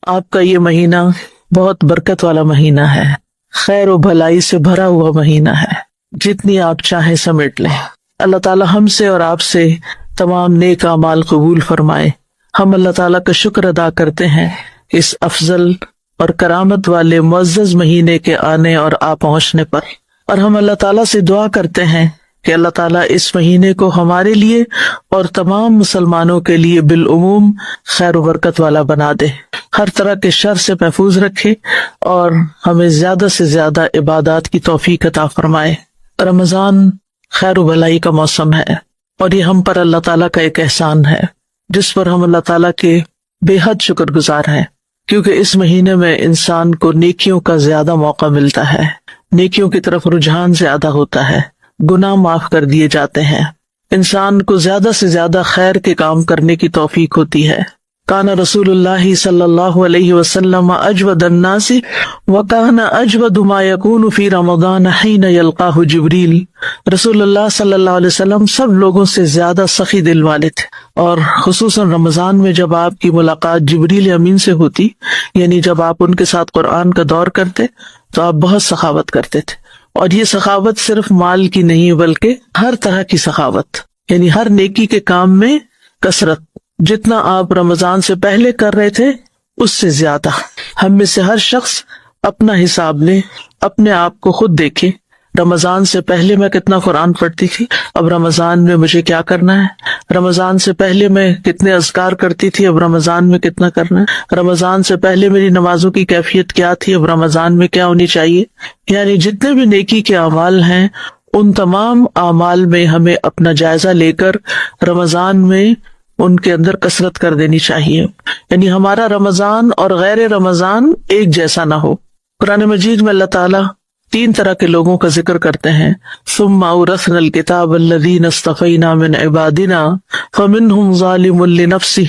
آپ کا یہ مہینہ بہت برکت والا مہینہ ہے، خیر و بھلائی سے بھرا ہوا مہینہ ہے، جتنی آپ چاہیں سمیٹ لیں۔ اللہ تعالیٰ ہم سے اور آپ سے تمام نیک اعمال قبول فرمائے۔ ہم اللہ تعالیٰ کا شکر ادا کرتے ہیں اس افضل اور کرامت والے معزز مہینے کے آنے اور آ پہنچنے پر، اور ہم اللہ تعالیٰ سے دعا کرتے ہیں کہ اللہ تعالیٰ اس مہینے کو ہمارے لیے اور تمام مسلمانوں کے لیے بالعموم خیر و برکت والا بنا دے، ہر طرح کے شر سے محفوظ رکھے اور ہمیں زیادہ سے زیادہ عبادات کی توفیق عطا فرمائے۔ رمضان خیر و بھلائی کا موسم ہے، اور یہ ہم پر اللہ تعالیٰ کا ایک احسان ہے جس پر ہم اللہ تعالیٰ کے بے حد شکر گزار ہیں، کیونکہ اس مہینے میں انسان کو نیکیوں کا زیادہ موقع ملتا ہے، نیکیوں کی طرف رجحان زیادہ ہوتا ہے، گناہ معاف کر دیے جاتے ہیں، انسان کو زیادہ سے زیادہ خیر کے کام کرنے کی توفیق ہوتی ہے۔ کان رسول اللہ صلی اللہ علیہ وسلم اجود الناس وکان اجود ما یکون فی رمضان حین یلقاہ جبریل۔ رسول اللہ صلی اللہ علیہ وسلم سب لوگوں سے زیادہ سخی دل والے تھے، اور خصوصاً رمضان میں جب آپ کی ملاقات جبریل امین سے ہوتی، یعنی جب آپ ان کے ساتھ قرآن کا دور کرتے تو آپ بہت سخاوت کرتے تھے، اور یہ سخاوت صرف مال کی نہیں بلکہ ہر طرح کی سخاوت، یعنی ہر نیکی کے کام میں کثرت، جتنا آپ رمضان سے پہلے کر رہے تھے اس سے زیادہ۔ ہم میں سے ہر شخص اپنا حساب لے، اپنے آپ کو خود دیکھے، رمضان سے پہلے میں کتنا قرآن پڑھتی تھی، اب رمضان میں مجھے کیا کرنا ہے، رمضان سے پہلے میں کتنے اذکار کرتی تھی، اب رمضان میں کتنا کرنا ہے، رمضان سے پہلے میری نمازوں کی کیفیت کیا تھی، اب رمضان میں کیا ہونی چاہیے۔ یعنی جتنے بھی نیکی کے اعمال ہیں ان تمام اعمال میں ہمیں اپنا جائزہ لے کر رمضان میں ان کے اندر کثرت کر دینی چاہیے، یعنی ہمارا رمضان اور غیر رمضان ایک جیسا نہ ہو۔ قرآن مجید میں اللہ تعالیٰ 3 طرح کے لوگوں کا ذکر کرتے ہیں، ثم اورثنا الکتاب الذین اصطفینا من عبادنا فمنہم ظالم لنفسہ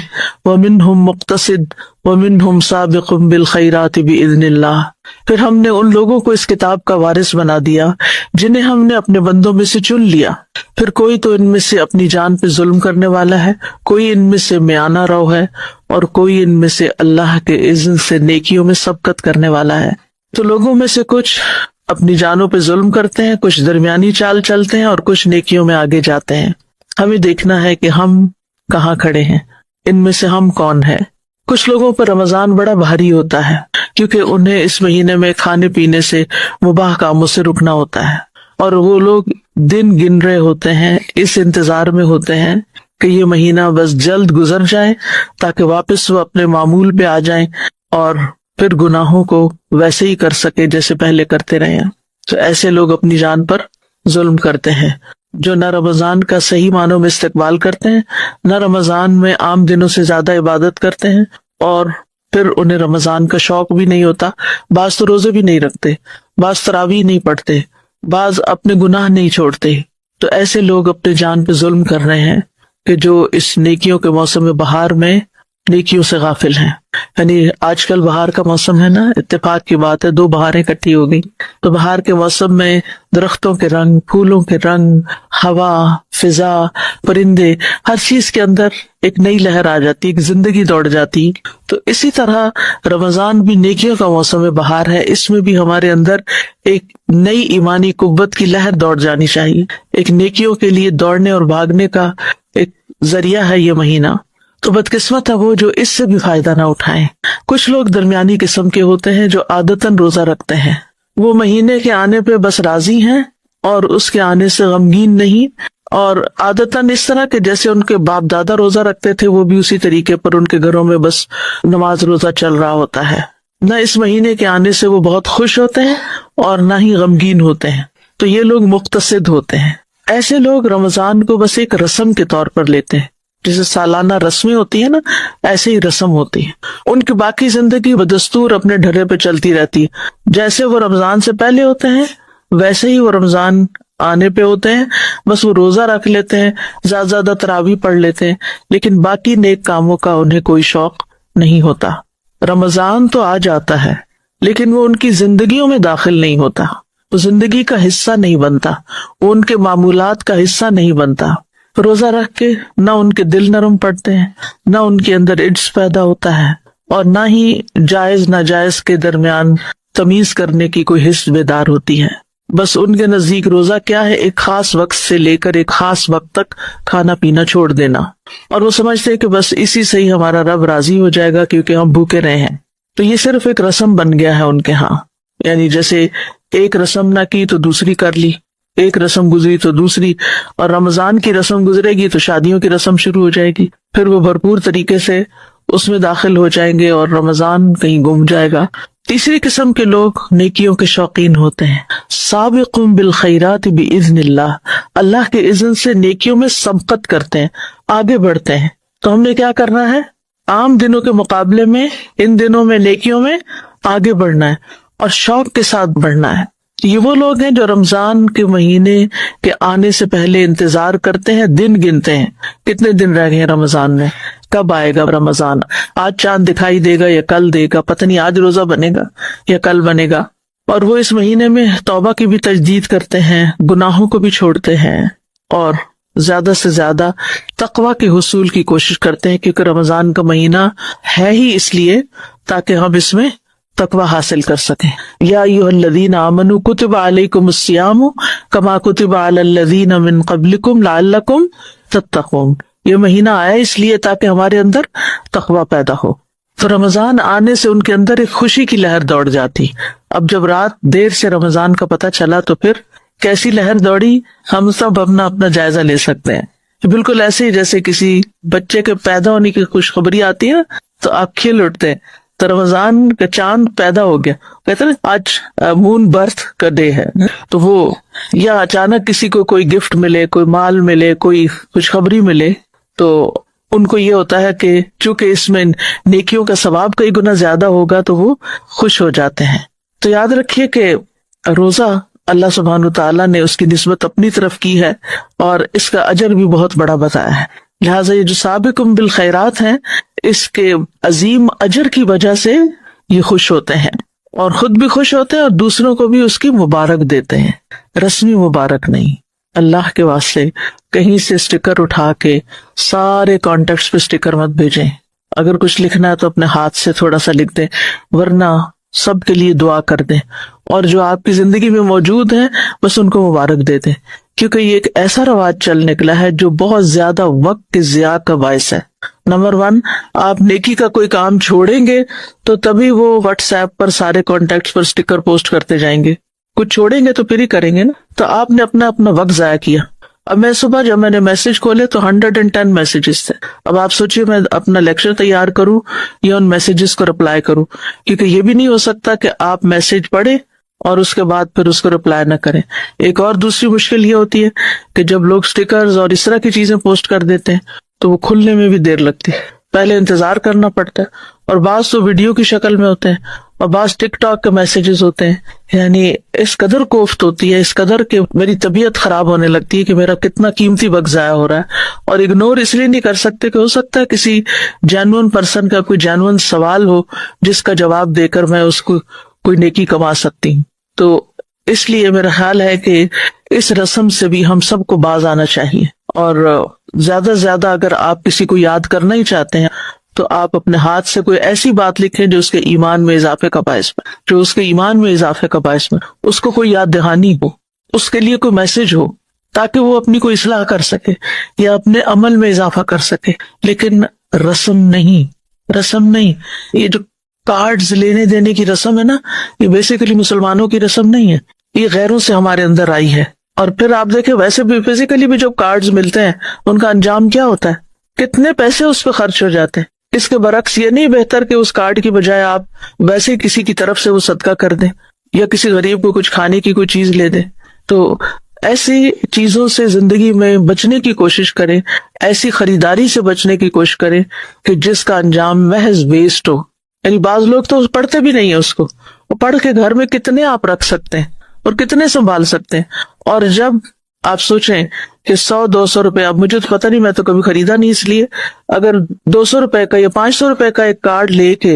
ومنہم مقتصد ومنہم سابق بالخیرات باذن اللہ۔ پھر ہم نے ان لوگوں کو اس کتاب کا وارث بنا دیا جنہیں ہم نے اپنے بندوں میں سے چن لیا، پھر کوئی تو ان میں سے اپنی جان پہ ظلم کرنے والا ہے، کوئی ان میں سے میانہ رو ہے، اور کوئی ان میں سے اللہ کے اذن سے نیکیوں میں سبقت کرنے والا ہے۔ تو لوگوں میں سے کچھ اپنی جانوں پہ ظلم کرتے ہیں، کچھ درمیانی چال چلتے ہیں، اور کچھ نیکیوں میں آگے جاتے ہیں۔ ہمیں دیکھنا ہے کہ ہم کہاں کھڑے ہیں، ان میں سے ہم کون ہیں۔ کچھ لوگوں پر رمضان بڑا بھاری ہوتا ہے کیونکہ انہیں اس مہینے میں کھانے پینے سے، مباح کاموں سے رکنا ہوتا ہے، اور وہ لوگ دن گن رہے ہوتے ہیں، اس انتظار میں ہوتے ہیں کہ یہ مہینہ بس جلد گزر جائے تاکہ واپس وہ اپنے معمول پہ آ جائیں اور پھر گناہوں کو ویسے ہی کر سکے جیسے پہلے کرتے رہے ہیں۔ تو ایسے لوگ اپنی جان پر ظلم کرتے ہیں، جو نہ رمضان کا صحیح معنوں میں استقبال کرتے ہیں، نہ رمضان میں عام دنوں سے زیادہ عبادت کرتے ہیں، اور پھر انہیں رمضان کا شوق بھی نہیں ہوتا۔ بعض تو روزے بھی نہیں رکھتے، بعض تراویح نہیں پڑھتے، بعض اپنے گناہ نہیں چھوڑتے۔ تو ایسے لوگ اپنے جان پہ ظلم کر رہے ہیں کہ جو اس نیکیوں کے موسم بہار میں نیکیوں سے غافل ہیں۔ یعنی آج کل بہار کا موسم ہے نا، اتفاق کی بات ہے 2 بہاریں اکٹھی ہو گئی، تو بہار کے موسم میں درختوں کے رنگ، پھولوں کے رنگ، ہوا، فضا، پرندے، ہر چیز کے اندر ایک نئی لہر آ جاتی، ایک زندگی دوڑ جاتی۔ تو اسی طرح رمضان بھی نیکیوں کا موسم بہار ہے، اس میں بھی ہمارے اندر ایک نئی ایمانی قوت کی لہر دوڑ جانی چاہیے، ایک نیکیوں کے لیے دوڑنے اور بھاگنے کا ایک ذریعہ ہے یہ مہینہ۔ تو بدقسمت ہے وہ جو اس سے بھی فائدہ نہ اٹھائیں۔ کچھ لوگ درمیانی قسم کے ہوتے ہیں جو عادتاً روزہ رکھتے ہیں، وہ مہینے کے آنے پہ بس راضی ہیں اور اس کے آنے سے غمگین نہیں، اور عادتاً اس طرح کہ جیسے ان کے باپ دادا روزہ رکھتے تھے وہ بھی اسی طریقے پر ان کے گھروں میں بس نماز روزہ چل رہا ہوتا ہے۔ نہ اس مہینے کے آنے سے وہ بہت خوش ہوتے ہیں اور نہ ہی غمگین ہوتے ہیں، تو یہ لوگ مقتصد ہوتے ہیں۔ ایسے لوگ رمضان کو بس ایک رسم کے طور پر لیتے ہیں، جیسے سالانہ رسمیں ہوتی ہیں نا، ایسے ہی رسم ہوتی ہے۔ ان کی باقی زندگی بدستور اپنے ڈھرے پہ چلتی رہتی ہے، جیسے وہ رمضان سے پہلے ہوتے ہیں ویسے ہی وہ رمضان آنے پہ ہوتے ہیں، بس وہ روزہ رکھ لیتے ہیں، زیادہ زیادہ تراویح پڑھ لیتے ہیں، لیکن باقی نیک کاموں کا انہیں کوئی شوق نہیں ہوتا۔ رمضان تو آ جاتا ہے لیکن وہ ان کی زندگیوں میں داخل نہیں ہوتا، وہ زندگی کا حصہ نہیں بنتا، وہ ان کے معمولات کا حصہ نہیں بنتا۔ روزہ رکھ کے نہ ان کے دل نرم پڑتے ہیں، نہ ان کے اندر عجز پیدا ہوتا ہے، اور نہ ہی جائز ناجائز کے درمیان تمیز کرنے کی کوئی حس بیدار ہوتی ہے. بس ان کے نزدیک روزہ کیا ہے؟ ایک خاص وقت سے لے کر ایک خاص وقت تک کھانا پینا چھوڑ دینا، اور وہ سمجھتے ہیں کہ بس اسی سے ہی ہمارا رب راضی ہو جائے گا کیونکہ ہم بھوکے رہے ہیں. تو یہ صرف ایک رسم بن گیا ہے ان کے ہاں، یعنی جیسے ایک رسم نہ کی تو دوسری کر لی، ایک رسم گزری تو دوسری، اور رمضان کی رسم گزرے گی تو شادیوں کی رسم شروع ہو جائے گی، پھر وہ بھرپور طریقے سے اس میں داخل ہو جائیں گے اور رمضان کہیں گم جائے گا. تیسری قسم کے لوگ نیکیوں کے شوقین ہوتے ہیں. سابقون بالخیرات باذن اللہ، اللہ کے اذن سے نیکیوں میں سبقت کرتے ہیں، آگے بڑھتے ہیں. تو ہم نے کیا کرنا ہے؟ عام دنوں کے مقابلے میں ان دنوں میں نیکیوں میں آگے بڑھنا ہے اور شوق کے ساتھ بڑھنا ہے. یہ وہ لوگ ہیں جو رمضان کے مہینے کے آنے سے پہلے انتظار کرتے ہیں، دن گنتے ہیں کتنے دن رہ گئے ہیں رمضان میں، کب آئے گا رمضان، آج چاند دکھائی دے گا یا کل دے گا، پتہ نہیں آج روزہ بنے گا یا کل بنے گا. اور وہ اس مہینے میں توبہ کی بھی تجدید کرتے ہیں، گناہوں کو بھی چھوڑتے ہیں اور زیادہ سے زیادہ تقوی کے حصول کی کوشش کرتے ہیں، کیونکہ رمضان کا مہینہ ہے ہی اس لیے تاکہ ہم اس میں تقوی حاصل کر سکیں. یا ایھا الذین آمنوا کتب علیکم الصیام کما کتب علی الذین من قبلکم لعلکم تتقون. یہ مہینہ آیا اس لیے تاکہ ہمارے اندر تقوی پیدا ہو. تو رمضان آنے سے ان کے اندر ایک خوشی کی لہر دوڑ جاتی. اب جب رات دیر سے رمضان کا پتہ چلا تو پھر کیسی لہر دوڑی، ہم سب اپنا جائزہ لے سکتے ہیں. بالکل ایسے ہی جیسے کسی بچے کے پیدا ہونے کی خوشخبری آتی ہے تو آپ کھل اٹھتے ہیں. تو رمضان کا چاند پیدا ہو گیا، کہتے ہیں آج مون برتھ کا ڈے ہے، تو وہ یا اچانک کسی کو کوئی گفٹ ملے، کوئی مال ملے، کوئی خوشخبری ملے، تو ان کو یہ ہوتا ہے کہ چونکہ اس میں نیکیوں کا ثواب کئی گنا زیادہ ہوگا تو وہ خوش ہو جاتے ہیں. تو یاد رکھیے کہ روزہ اللہ سبحانہ تعالیٰ نے اس کی نسبت اپنی طرف کی ہے اور اس کا اجر بھی بہت بڑا بتایا ہے. لہٰذا یہ جو سابقون بالخیرات ہیں، اس کے عظیم اجر کی وجہ سے یہ خوش ہوتے ہیں اور خود بھی خوش ہوتے ہیں اور دوسروں کو بھی اس کی مبارک دیتے ہیں. رسمی مبارک نہیں، اللہ کے واسطے کہیں سے اسٹیکر اٹھا کے سارے کانٹیکٹس پہ اسٹیکر مت بھیجیں. اگر کچھ لکھنا ہے تو اپنے ہاتھ سے تھوڑا سا لکھ دیں، ورنہ سب کے لیے دعا کر دیں اور جو آپ کی زندگی میں موجود ہیں بس ان کو مبارک دے دیں، کیونکہ یہ ایک ایسا رواج چل نکلا ہے جو بہت زیادہ وقت کی ضیاع کا باعث ہے. نمبر 1، آپ نیکی کا کوئی کام چھوڑیں گے تو تبھی وہ واٹس ایپ پر سارے کانٹیکٹس پر اسٹیکر پوسٹ کرتے جائیں گے. کچھ چھوڑیں گے تو پھر ہی کریں گے نا. تو آپ نے اپنا وقت ضائع کیا. اب میں صبح جب میں نے میسج کھولے تو 110 میسیجز تھے. اب آپ سوچئے میں اپنا لیکچر تیار کروں یا ان میسیجز کو رپلائی کروں، کیونکہ یہ بھی نہیں ہو سکتا کہ آپ میسج پڑھیں اور اس کے بعد پھر اس کو رپلائی نہ کریں. ایک اور دوسری مشکل یہ ہوتی ہے کہ جب لوگ سٹیکرز اور اس طرح کی چیزیں پوسٹ کر دیتے ہیں تو وہ کھلنے میں بھی دیر لگتی ہے، پہلے انتظار کرنا پڑتا ہے، اور بعض تو ویڈیو کی شکل میں ہوتے ہیں اور بعض ٹک ٹاک کے میسیجز ہوتے ہیں. یعنی اس قدر کوفت ہوتی ہے، اس قدر کہ میری طبیعت خراب ہونے لگتی ہے کہ میرا کتنا قیمتی وقت ضائع ہو رہا ہے. اور اگنور اس لیے نہیں کر سکتے کہ ہو سکتا ہے کسی جینوئن پرسن کا کوئی جینوئن سوال ہو جس کا جواب دے کر میں اس کو کوئی نیکی کما سکتی ہوں. تو اس لیے میرا خیال ہے کہ اس رسم سے بھی ہم سب کو باز آنا چاہیے، اور زیادہ سے زیادہ اگر آپ کسی کو یاد کرنا ہی چاہتے ہیں تو آپ اپنے ہاتھ سے کوئی ایسی بات لکھیں جو اس کے ایمان میں اضافے کا باعث بنے، جو اس کے ایمان میں اضافے کا باعث بنے. اس کو کوئی یاد دہانی ہو، اس کے لیے کوئی میسج ہو تاکہ وہ اپنی کوئی اصلاح کر سکے یا اپنے عمل میں اضافہ کر سکے. لیکن رسم نہیں. یہ جو کارڈز لینے دینے کی رسم ہے نا، یہ بیسیکلی مسلمانوں کی رسم نہیں ہے، یہ غیروں سے ہمارے اندر آئی ہے. اور پھر آپ دیکھیں ویسے بھی فزیکلی بھی جو کارڈز ملتے ہیں ان کا انجام کیا ہوتا ہے، کتنے پیسے اس پہ خرچ ہو جاتے ہیں. اس کے برعکس یہ نہیں بہتر کہ اس کارڈ کی بجائے آپ ویسے ہی کسی کی طرف سے وہ صدقہ کر دیں یا کسی غریب کو کچھ کھانے کی کوئی چیز لے دیں. تو ایسی چیزوں سے زندگی میں بچنے کی کوشش کریں، ایسی خریداری سے بچنے کی کوشش کریں کہ جس کا انجام محض ویسٹ ہو. یعنی بعض لوگ تو پڑھتے بھی نہیں ہیں اس کو، وہ پڑھ کے گھر میں کتنے آپ رکھ سکتے ہیں اور کتنے سنبھال سکتے ہیں. اور جب آپ سوچیں کہ 100-200 روپے، اب مجھے تو پتہ نہیں، میں تو کبھی خریدا نہیں، اس لیے اگر 200 روپے کا یا 500 روپے کا ایک کارڈ لے کے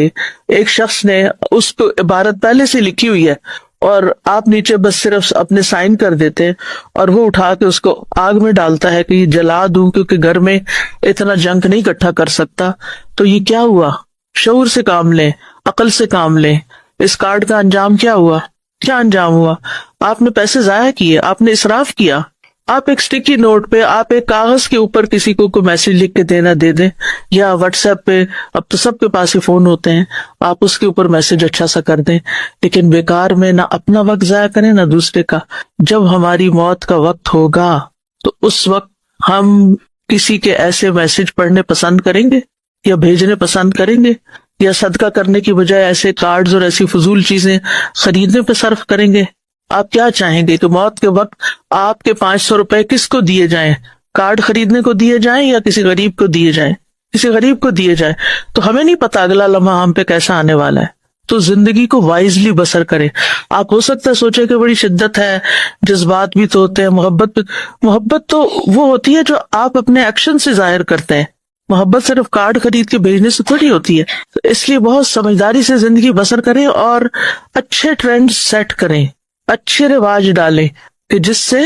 ایک شخص نے اس کو عبارت پہلے سے لکھی ہوئی ہے اور آپ نیچے بس صرف اپنے سائن کر دیتے ہیں اور وہ اٹھا کے اس کو آگ میں ڈالتا ہے کہ یہ جلا دوں کیونکہ گھر میں اتنا جنک نہیں اکٹھا کر سکتا، تو یہ کیا ہوا؟ شعور سے کام لیں، عقل سے کام لیں۔ اس کارڈ کا انجام کیا ہوا؟ کیا انجام ہوا؟ آپ نے پیسے ضائع کیے، آپ نے اسراف کیا۔ آپ ایک اسٹکی نوٹ پہ، آپ ایک کاغذ کے اوپر کسی کو کوئی میسج لکھ کے دینا دے دیں، یا واٹس ایپ پہ، اب تو سب کے پاس ہی فون ہوتے ہیں، آپ اس کے اوپر میسج اچھا سا کر دیں، لیکن بیکار میں نہ اپنا وقت ضائع کریں نہ دوسرے کا۔ جب ہماری موت کا وقت ہوگا تو اس وقت ہم کسی کے ایسے میسج پڑھنے پسند کریں گے یا بھیجنے پسند کریں گے، یا صدقہ کرنے کی بجائے ایسے کارڈز اور ایسی فضول چیزیں خریدنے پہ صرف کریں گے؟ آپ کیا چاہیں گے کہ موت کے وقت آپ کے 500 روپے کس کو دیے جائیں؟ کارڈ خریدنے کو دیے جائیں یا کسی غریب کو دیے جائیں؟ کسی غریب کو دیے جائیں۔ تو ہمیں نہیں پتا اگلا لمحہ ہم پہ کیسا آنے والا ہے، تو زندگی کو وائزلی بسر کریں۔ آپ ہو سکتا ہے سوچے کہ بڑی شدت ہے، جذبات بھی تو ہوتے ہیں، محبت تو وہ ہوتی ہے جو آپ اپنے ایکشن سے ظاہر کرتے ہیں، محبت صرف کارڈ خرید کے بھیجنے سے تھوڑی ہوتی ہے۔ تو اس لیے بہت سمجھداری سے زندگی بسر کریں اور اچھے ٹرینڈ سیٹ کریں، اچھے رواج ڈالیں کہ جس سے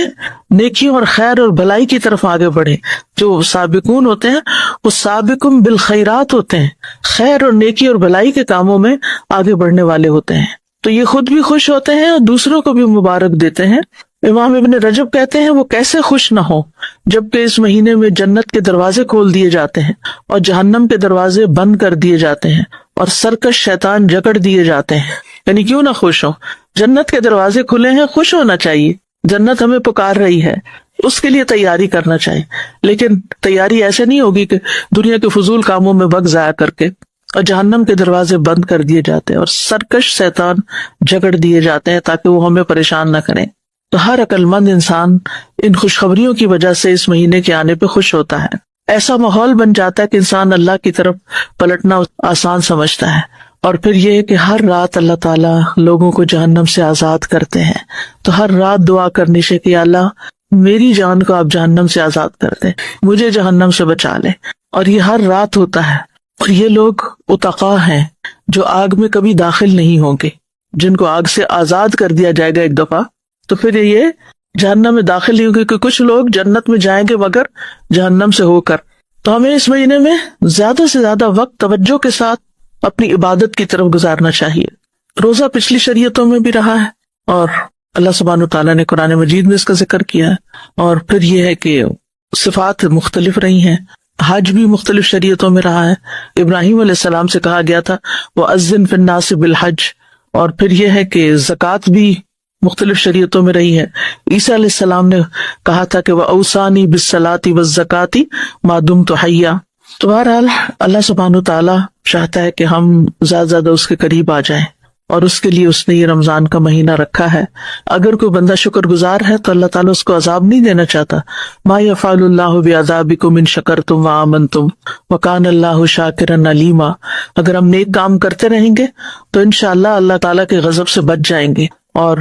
نیکیوں اور خیر اور بھلائی کی طرف آگے بڑھیں۔ جو سابقون ہوتے ہیں وہ سابقون بالخیرات ہوتے ہیں، خیر اور نیکی اور بھلائی کے کاموں میں آگے بڑھنے والے ہوتے ہیں، تو یہ خود بھی خوش ہوتے ہیں اور دوسروں کو بھی مبارک دیتے ہیں۔ امام ابن رجب کہتے ہیں وہ کیسے خوش نہ ہو جبکہ اس مہینے میں جنت کے دروازے کھول دیے جاتے ہیں اور جہنم کے دروازے بند کر دیے جاتے ہیں اور سرکش شیطان جکڑ دیے جاتے ہیں۔ یعنی کیوں نہ خوش ہو؟ جنت کے دروازے کھلے ہیں، خوش ہونا چاہیے۔ جنت ہمیں پکار رہی ہے، اس کے لیے تیاری کرنا چاہیے، لیکن تیاری ایسے نہیں ہوگی کہ دنیا کے فضول کاموں میں وقت ضائع کر کے، اور جہنم کے دروازے بند کر دیے جاتے ہیں اور سرکش شیطان جکڑ دیے جاتے ہیں تاکہ وہ ہمیں پریشان نہ کریں۔ تو ہر عقل مند انسان ان خوشخبریوں کی وجہ سے اس مہینے کے آنے پہ خوش ہوتا ہے۔ ایسا ماحول بن جاتا ہے کہ انسان اللہ کی طرف پلٹنا آسان سمجھتا ہے۔ اور پھر یہ کہ ہر رات اللہ تعالیٰ لوگوں کو جہنم سے آزاد کرتے ہیں، تو ہر رات دعا کرنے سے کہ اللہ میری جان کو آپ جہنم سے آزاد کر دیں، مجھے جہنم سے بچا لیں۔ اور یہ ہر رات ہوتا ہے، اور یہ لوگ اتقا ہیں جو آگ میں کبھی داخل نہیں ہوں گے، جن کو آگ سے آزاد کر دیا جائے گا ایک دفعہ، تو پھر یہ جہنم میں داخل نہیں ہوں گے، کیونکہ کچھ لوگ جنت میں جائیں گے مگر جہنم سے ہو کر۔ تو ہمیں اس مہینے میں زیادہ سے زیادہ وقت توجہ کے ساتھ اپنی عبادت کی طرف گزارنا چاہیے۔ روزہ پچھلی شریعتوں میں بھی رہا ہے اور اللہ سبحانہ تعالیٰ نے قرآن مجید میں اس کا ذکر کیا ہے، اور پھر یہ ہے کہ صفات مختلف رہی ہیں۔ حج بھی مختلف شریعتوں میں رہا ہے، ابراہیم علیہ السلام سے کہا گیا تھا وَأَذِّن فِي النَّاسِ بِالْحَجِّ، اور پھر یہ ہے کہ زکوٰۃ بھی مختلف شریعتوں میں رہی ہے۔ عیسیٰ علیہ السلام نے کہا تھا کہ وَأَوْصَانِي بِالصَّلَاةِ وَالزَّكَاةِ مَا دُمْتُ حَيًّا۔ تو بہرحال اللہ سبحانہ تعالیٰ چاہتا ہے کہ ہم زیادہ زیادہ اس کے قریب آ جائیں، اور اس کے لیے اس نے یہ رمضان کا مہینہ رکھا ہے۔ اگر کوئی بندہ شکر گزار ہے تو اللہ تعالیٰ اس کو عذاب نہیں دینا چاہتا۔ ما یفعل اللہ بعذابکم ان شکرتم وآمنتم وکان اللہ شاکرا علیما۔ اگر ہم نیک کام کرتے رہیں گے تو انشاءاللہ اللہ تعالیٰ کے غضب سے بچ جائیں گے، اور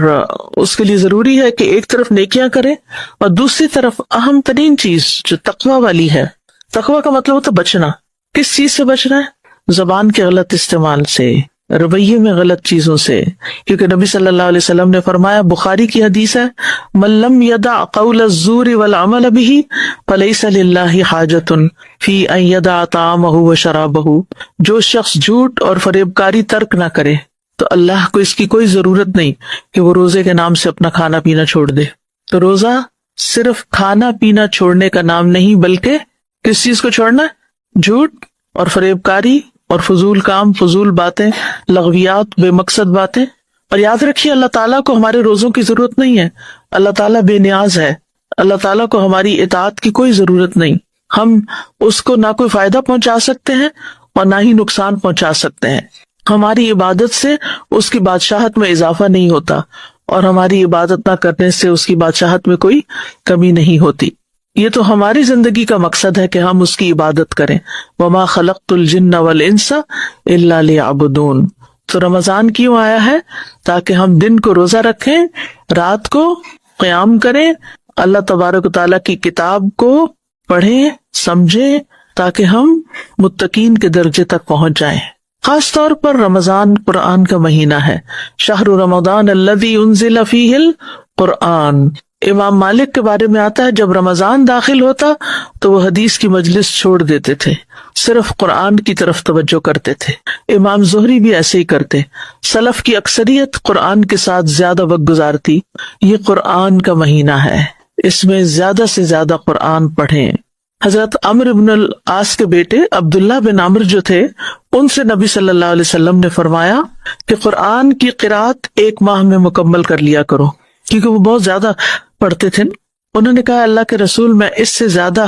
اس کے لیے ضروری ہے کہ ایک طرف نیکیاں کریں اور دوسری طرف اہم ترین چیز جو تقوی والی ہے۔ تقوی کا مطلب ہوتا ہے بچنا۔ کس چیز سے بچنا ہے؟ زبان کے غلط استعمال سے، رویے میں غلط چیزوں سے، کیونکہ نبی صلی اللہ علیہ وسلم نے فرمایا، بخاری کی حدیث ہے، من لم يدع قول الزور والعمل به فليس لله حاجة في ان يدع طعامه وشرابه۔ جو شخص جھوٹ اور فریبکاری ترک نہ کرے تو اللہ کو اس کی کوئی ضرورت نہیں کہ وہ روزے کے نام سے اپنا کھانا پینا چھوڑ دے۔ تو روزہ صرف کھانا پینا چھوڑنے کا نام نہیں، بلکہ کس چیز کو چھوڑنا ہے؟ جھوٹ اور فریبکاری اور فضول کام، فضول باتیں، لغویات، بے مقصد باتیں۔ اور یاد رکھیے اللہ تعالیٰ کو ہمارے روزوں کی ضرورت نہیں ہے، اللہ تعالیٰ بے نیاز ہے، اللہ تعالیٰ کو ہماری اطاعت کی کوئی ضرورت نہیں۔ ہم اس کو نہ کوئی فائدہ پہنچا سکتے ہیں اور نہ ہی نقصان پہنچا سکتے ہیں۔ ہماری عبادت سے اس کی بادشاہت میں اضافہ نہیں ہوتا، اور ہماری عبادت نہ کرنے سے اس کی بادشاہت میں کوئی کمی نہیں ہوتی۔ یہ تو ہماری زندگی کا مقصد ہے کہ ہم اس کی عبادت کریں۔ وَمَا خَلَقْتُ الْجِنَّ وَالْإِنسَ إِلَّا لِيَعْبُدُونَ۔ تو رمضان کیوں آیا ہے؟ تاکہ ہم دن کو روزہ رکھیں، رات کو قیام کریں، اللہ تبارک و تعالیٰ کی کتاب کو پڑھیں، سمجھیں، تاکہ ہم متقین کے درجے تک پہنچ جائیں۔ خاص طور پر رمضان قرآن کا مہینہ ہے۔ شہر رمضان الذی انزل فیہ القرآن۔ امام مالک کے بارے میں آتا ہے جب رمضان داخل ہوتا تو وہ حدیث کی مجلس چھوڑ دیتے تھے صرف قرآن کی طرف توجہ کرتے تھے. امام زہری بھی ایسے ہی کرتے. سلف کی اکثریت قرآن کے ساتھ زیادہ وقت گزارتی. یہ قرآن کا مہینہ ہے، اس میں زیادہ سے زیادہ قرآن پڑھیں. حضرت عمرو بن العاص کے بیٹے عبداللہ بن عمرو جو تھے، ان سے نبی صلی اللہ علیہ وسلم نے فرمایا کہ قرآن کی قرات 1 ماہ میں مکمل کر لیا کرو، کیونکہ وہ بہت زیادہ پڑھتے تھے. انہوں نے کہا اللہ کے رسول، میں اس سے زیادہ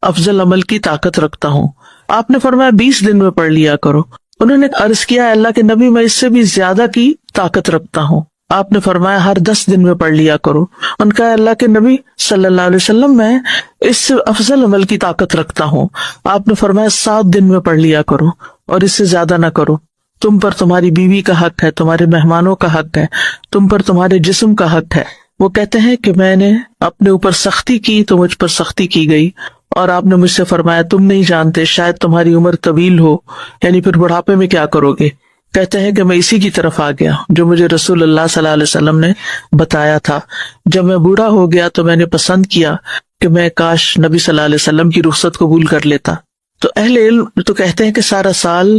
افضل عمل کی طاقت رکھتا ہوں. آپ نے فرمایا 20 دن میں پڑھ لیا کرو. انہوں نے عرض کیا اللہ کے نبی، میں اس سے بھی زیادہ کی طاقت رکھتا ہوں. آپ نے فرمایا ہر 10 دن میں پڑھ لیا کرو. ان کا اللہ کے نبی صلی اللہ علیہ وسلم، میں اس سے افضل عمل کی طاقت رکھتا ہوں. آپ نے فرمایا 7 دن میں پڑھ لیا کرو اور اس سے زیادہ نہ کرو. تم پر تمہاری بیوی کا حق ہے، تمہارے مہمانوں کا حق ہے، تم پر تمہارے جسم کا حق ہے. وہ کہتے ہیں کہ میں نے اپنے اوپر سختی کی تو مجھ پر سختی کی گئی، اور آپ نے مجھ سے فرمایا تم نہیں جانتے شاید تمہاری عمر طویل ہو، یعنی پھر بڑھاپے میں کیا کرو گے. کہتے ہیں کہ میں اسی کی طرف آ گیا جو مجھے رسول اللہ صلی اللہ علیہ وسلم نے بتایا تھا. جب میں بوڑھا ہو گیا تو میں نے پسند کیا کہ میں کاش نبی صلی اللہ علیہ وسلم کی رخصت قبول کر لیتا. تو اہل علم تو کہتے ہیں کہ سارا سال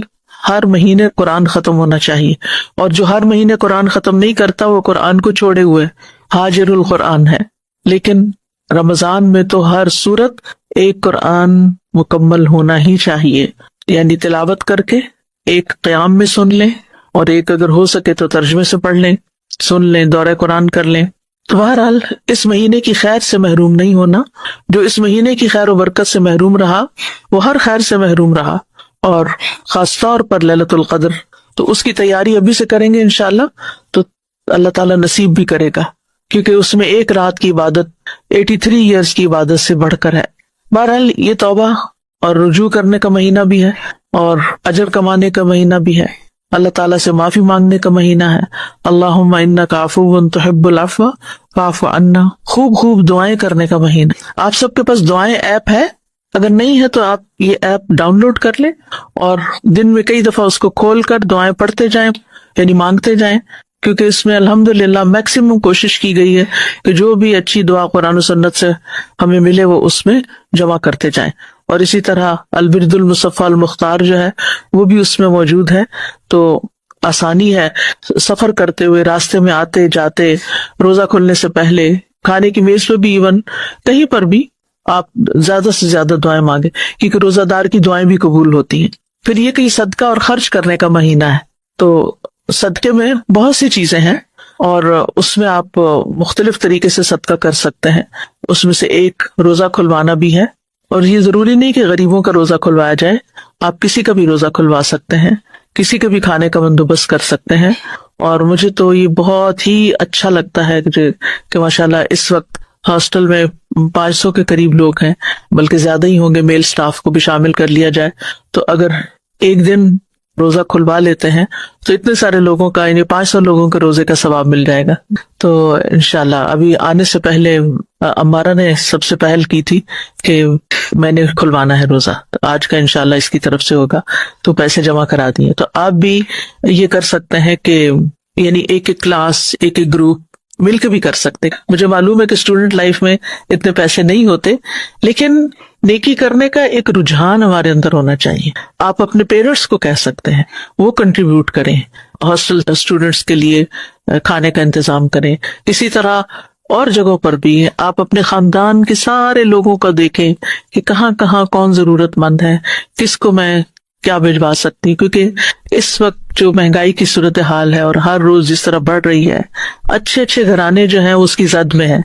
ہر مہینے قرآن ختم ہونا چاہیے، اور جو ہر مہینے قرآن ختم نہیں کرتا وہ قرآن کو چھوڑے ہوئے حاجر القرآن ہے. لیکن رمضان میں تو ہر سورت 1 قرآن مکمل ہونا ہی چاہیے، یعنی تلاوت کر کے 1 قیام میں سن لیں، اور 1 اگر ہو سکے تو ترجمے سے پڑھ لیں، سن لیں، دورہ قرآن کر لیں. تو بہرحال اس مہینے کی خیر سے محروم نہیں ہونا. جو اس مہینے کی خیر و برکت سے محروم رہا وہ ہر خیر سے محروم رہا، اور خاص طور پر لیلۃ القدر تو اس کی تیاری ابھی سے کریں گے انشاءاللہ تو اللہ تعالیٰ نصیب بھی کرے گا، کیونکہ اس میں 1 رات کی عبادت 83 ایئرز کی عبادت سے بڑھ کر ہے. بہرحال یہ توبہ اور رجوع کرنے کا مہینہ بھی ہے، اور اجر کمانے کا مہینہ بھی ہے، اللہ تعالیٰ سے معافی مانگنے کا مہینہ ہے. اللہم انک عفو تحب العفو فاعف عنا، خوب دعائیں کرنے کا مہینہ. آپ سب کے پاس دعائیں ایپ ہے؟ اگر نہیں ہے تو آپ یہ ایپ ڈاؤن لوڈ کر لیں، اور دن میں کئی دفعہ اس کو کھول کر دعائیں پڑھتے جائیں، یعنی مانگتے جائیں، کیونکہ اس میں الحمدللہ میکسیمم کوشش کی گئی ہے کہ جو بھی اچھی دعا قرآن و سنت سے ہمیں ملے وہ اس میں جمع کرتے جائیں. اور اسی طرح البرد المصفى المختار جو ہے وہ بھی اس میں موجود ہے. تو آسانی ہے، سفر کرتے ہوئے، راستے میں آتے جاتے، روزہ کھلنے سے پہلے، کھانے کی میز پہ بھی، ایون کہیں پر بھی آپ زیادہ سے زیادہ دعائیں مانگیں، کیونکہ روزہ دار کی دعائیں بھی قبول ہوتی ہیں. پھر یہ کہ صدقہ اور خرچ کرنے کا مہینہ ہے، تو صدقے میں بہت سی چیزیں ہیں، اور اس میں آپ مختلف طریقے سے صدقہ کر سکتے ہیں. اس میں سے ایک روزہ کھلوانا بھی ہے، اور یہ ضروری نہیں کہ غریبوں کا روزہ کھلوایا جائے، آپ کسی کا بھی روزہ کھلوا سکتے ہیں، کسی کے بھی کھانے کا بندوبست کر سکتے ہیں. اور مجھے تو یہ بہت ہی اچھا لگتا ہے کہ ماشاءاللہ اس وقت ہاسٹل میں 500 کے قریب لوگ ہیں، بلکہ زیادہ ہی ہوں گے، میل سٹاف کو بھی شامل کر لیا جائے تو اگر ایک دن روزہ کھلوا لیتے ہیں تو اتنے سارے لوگوں کا، یعنی 500 لوگوں کے روزے کا ثواب مل جائے گا. تو انشاءاللہ ابھی آنے سے پہلے امارہ نے سب سے پہل کی تھی کہ میں نے کھلوانا ہے روزہ، تو آج کا انشاءاللہ اس کی طرف سے ہوگا، تو پیسے جمع کرا دیے. تو آپ بھی یہ کر سکتے ہیں کہ یعنی ایک کلاس، ایک گروپ مل کے بھی کر سکتے. مجھے معلوم ہے کہ اسٹوڈنٹ لائف میں اتنے پیسے نہیں ہوتے، لیکن نیکی کرنے کا ایک رجحان ہمارے اندر ہونا چاہیے. آپ اپنے پیرنٹس کو کہہ سکتے ہیں وہ کنٹریبیوٹ کریں، ہاسٹل اسٹوڈنٹس کے لیے کھانے کا انتظام کریں. اسی طرح اور جگہوں پر بھی آپ اپنے خاندان کے سارے لوگوں کا دیکھیں کہ کہاں کہاں کون ضرورت مند ہے، کس کو میں کیا بھجوا سکتی ہوں. کیونکہ اس وقت جو مہنگائی کی صورتحال ہے اور ہر روز جس طرح بڑھ رہی ہے، اچھے گھرانے جو ہیں اس کی زد میں ہیں.